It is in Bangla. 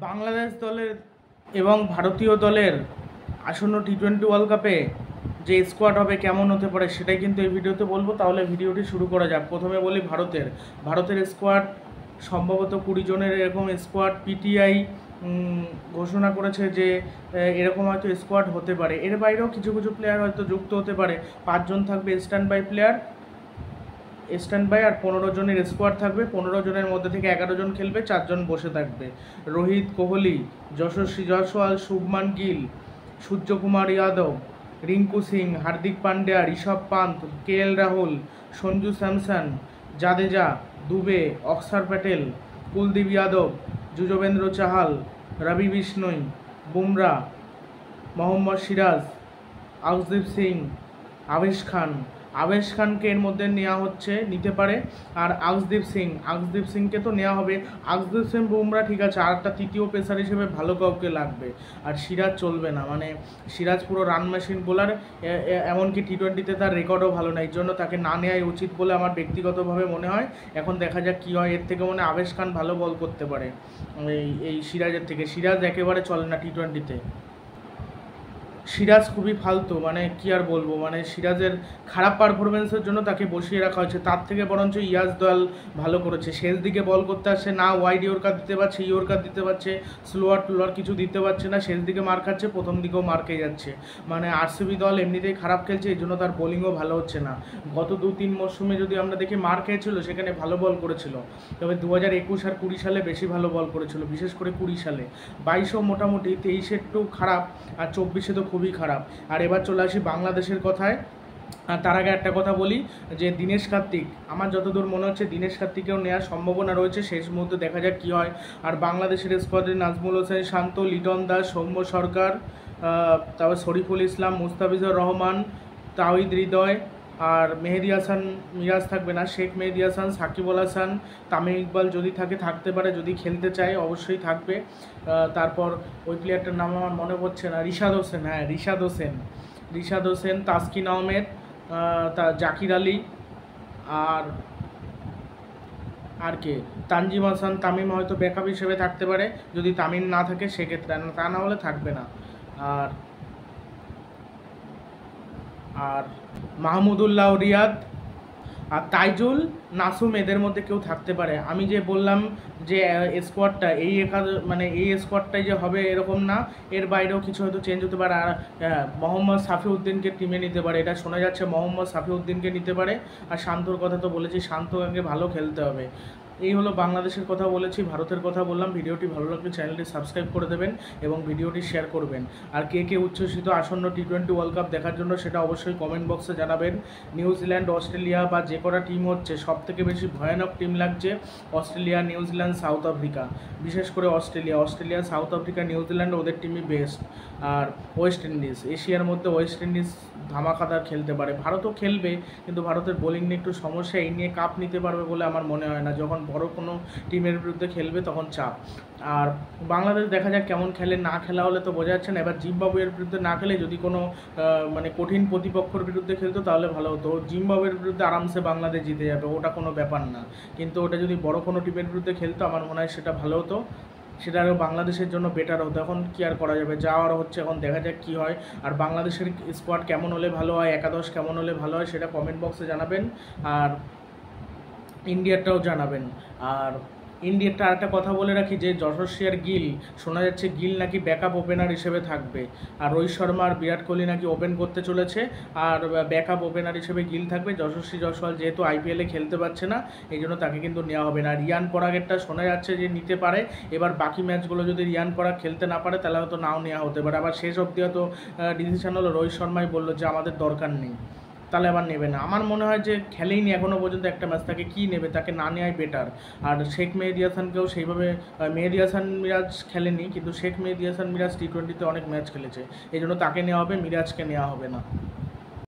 বাংলাদেশ দলের এবং ভারতীয় দলের আসন্ন টি-20 ওয়ার্ল্ড কাপে যে স্কোয়াড হবে কেমন হতে পারে সেটাই কিন্তু এই ভিডিওতে বলবো। তাহলে ভিডিওটি শুরু করা যাক। প্রথমে বলি ভারতের স্কোয়াড সম্ভবত 20 জনের এরকম স্কোয়াড পিটিআই ঘোষণা করেছে যে এরকম হয়তো স্কোয়াড হতে পারে। এর বাইরেও কিছু কিছু প্লেয়ার হয়তো যুক্ত হতে পারে। 5 জন থাকবে stand by player, stand by, আর 15 জনের স্কোয়াড থাকবে। 15 জনের মধ্যে থেকে 11 জন খেলবে, 4 জন বসে থাকবে। রোহিত, কোহলি, যশস্বী জয়সওয়াল, শুভমান গিল, সূর্যকুমার যাদব, রিঙ্কু সিং, হার্দিক পান্ডিয়া, ঋষভ পান্ত, কেএল রাহুল, সঞ্জু স্যামসন, জাদেজা, দুবে, অক্ষর প্যাটেল, কুলদীপ যাদব, যুজবেন্দ্র চাহাল, রবি বিষ্ণই, বুমরা, মোহাম্মদ সিরাজ, আউসদীপ সিং, আবেশ খানকে এর মধ্যে নিতে পারে। আর আউসদীপ সিংকে তো নেওয়া হবে। আউসদীপ সিং, বুমরা ঠিক আছে, আর একটা তৃতীয় পেসার হিসেবে ভালো কাউকে লাগবে। আর সিরাজ চলবে না, মানে সিরাজ পুরো রান মেশিন বোলার, এমনকি টি-20তে তার রেকর্ডও ভালো না, এই জন্য তাকে না নেওয়াই উচিত বলে আমার ব্যক্তিগতভাবে মনে হয়। এখন দেখা যাক কী হয়। এর থেকে মনে হয় আবেশ খান ভালো বল করতে পারে এই সিরাজের থেকে। সিরাজ একেবারে চলে না টি-20তে। সিরাজ খুবই ফালতু, মানে কি আর বলবো, মানে সিরাজের খারাপ পারফরমেন্সের জন্য তাকে বসিয়ে রাখা হয়েছে। তার থেকে বরঞ্চ ইয়াজ দয়াল ভালো করেছে, শেষ দিকে বল করতে আসছে না, ওয়াইড ইয়র্কার দিতে পারছে, ইয়র্কার দিতে পারছে, স্লোয়ার টুলার কিছু দিতে পারছে না, শেষ দিকে মার খাচ্ছে, প্রথম দিকেও মার খেয়ে যাচ্ছে। মানে আরসিবি দল এমনিতেই খারাপ খেলছে, এই জন্য তার বোলিংও ভালো হচ্ছে না। গত 2-3 মরশুমে যদি আমরা দেখি মার খেয়েছিল, সেখানে ভালো বল করেছিল, তবে 2021 আর 20 সালে বেশি ভালো বল করেছিল, বিশেষ করে 20 সালে। 22ও মোটামুটি, 23 একটু খারাপ, আর 24 তো খুবই খারাপ। আর এবার চলে আসি বাংলাদেশের কথায়। তার আগে একটা কথা বলি যে দীনেশ কার্তিক, আমার যতদূর মনে হচ্ছে দীনেশ কার্তিকেও নেওয়ার সম্ভাবনা রয়েছে, শেষ মুহূর্তে দেখা যাক কী হয়। আর বাংলাদেশের স্কোয়াডে নাজমুল হোসেন শান্ত, লিটন দাস, সৌম্য সরকার, তারপর শরীফুল ইসলাম, মুস্তাফিজুর রহমান, তাওহিদ হৃদয়, আর মেহেদি হাসান মিরাজ থাকবে না, শেখ মেহেদি হাসান, সাকিব আল হাসান, তামিম ইকবাল যদি থাকতে পারে, যদি খেলতে চায় অবশ্যই থাকবে। তারপর ওই প্লেয়ারটার নাম আমার মনে পড়ছে না, রিশাদ হোসেন, তাসকিন আহমেদ, জাকির আলী, আর কে, তানজিম হাসান, তামিম হয়তো ব্যাকআপ হিসেবে থাকতে পারে, যদি তামিম না থাকে সেক্ষেত্রে, তা না হলে থাকবে না। আর মাহমুদুল্লাহ রিয়াদ, আর তাইজুল, নাসুম, এদের মধ্যে কেউ থাকতে পারে। আমি যে বললাম যে স্কোয়াডটা এই স্কোয়াডটাই যে হবে এরকম না, এর বাইরেও কিছু হয়তো চেঞ্জ হতে পারে। আর মোহাম্মদ সাফিউদ্দিনকে টিমে নিতে পারে, এটা শোনা যাচ্ছে মোহাম্মদ সাফিউদ্দিনকে নিতে পারে। আর শান্তর কথা তো বলেছি, শান্তকে ভালো খেলতে হবে। এই হলো বাংলাদেশের কথা বলেছি, ভারতের কথা বললাম। ভিডিওটি ভালো লাগলে চ্যানেলটি সাবস্ক্রাইব করে দেবেন এবং ভিডিওটি শেয়ার করবেন। আর কে উচ্ছ্বসিত আসন্ন টি-20 ওয়ার্ল্ড কাপ দেখার জন্য সেটা অবশ্যই কমেন্ট বক্সে জানাবেন। নিউজিল্যান্ড, অস্ট্রেলিয়া বা যে কটা টিম হচ্ছে, সবথেকে বেশি ভয়ানক টিম লাগছে অস্ট্রেলিয়া, নিউজিল্যান্ড, সাউথ আফ্রিকা, বিশেষ করে অস্ট্রেলিয়া, সাউথ আফ্রিকা, নিউজিল্যান্ড, ওদের টিমই বেস্ট। আর ওয়েস্ট ইন্ডিজ, এশিয়ার মধ্যে ওয়েস্ট ইন্ডিজ ধামাকাদার খেলতে পারে। ভারতও খেলবে, কিন্তু ভারতের বোলিং নিয়ে একটু সমস্যা, এই নিয়ে কাপ নিতে পারবে বলে আমার মনে হয় না। যখন বড় কোনো টিমের বিরুদ্ধে খেলবে তখন চাপ। আর বাংলাদেশ দেখা যাক কেমন খেলে, না খেলা হলে তো বোঝা যাচ্ছে না। এবার জিম্বাবুয়ের বিরুদ্ধে না খেলে যদি কোনো কঠিন প্রতিপক্ষের বিরুদ্ধে খেলতো তাহলে ভালো হতো। জিম্বাবুয়ের বিরুদ্ধে আরামসে বাংলাদেশ জিতে যাবে, ওটা কোনো ব্যাপার না। কিন্তু ওটা যদি বড় কোনো টিমের বিরুদ্ধে খেলতো আমার মনে হয় সেটা ভালো হতো, সেটা আরও বাংলাদেশের জন্য বেটার হতো। এখন কী আর করা যাবে, যাওয়ার হচ্ছে, এখন দেখা যাক কী হয়। আর বাংলাদেশের স্কোয়াড কেমন হলে ভালো হয়, একাদশ কেমন হলে ভালো হয়, সেটা কমেন্ট বক্সে জানাবেন। আর ইন্ডিয়াটাও জানাবেন। আর ইন্ডিয়াটা আরেকটা কথা বলে রাখি যে যশস্বী আর গিল, শোনা যাচ্ছে গিল নাকি ব্যাকআপ ওপেনার হিসেবে থাকবে, আর রোহিত শর্মা আর বিরাট কোহলি নাকি ওপেন করতে চলেছে, আর ব্যাকআপ ওপেনার হিসেবে গিল থাকবে। যশস্বী জয়সওয়াল যেহেতু আইপিএলে খেলতে পারছে না, এই জন্য তাকে কিন্তু নেওয়া হবে না। রিয়ান পরাগেরটা শোনা যাচ্ছে যে নিতে পারে, এবার বাকি ম্যাচগুলো যদি রিয়ান পরাগ খেলতে না পারে তাহলে হয়তো নাও নেওয়া হতে পারে। আবার শেষ অবধি হয়তো ডিসিশন হলো রোহিত শর্মাই বললো যে আমাদের দরকার নেই, তাহলে আবার নেবে না। আমার মনে হয় যে খেলেই নি এখনও পর্যন্ত একটা ম্যাচ, তাকে কী নেবে, তাকে না নেওয়াই বেটার। আর শেখ মেহেদি হাসানকেও সেইভাবে, মেহেদি হাসান মিরাজ খেলেনি, কিন্তু শেখ মেহেদি হাসান মিরাজ টি-20তে অনেক ম্যাচ খেলেছে, এই জন্য তাকে নেওয়া হবে, মিরাজকে নেওয়া হবে না।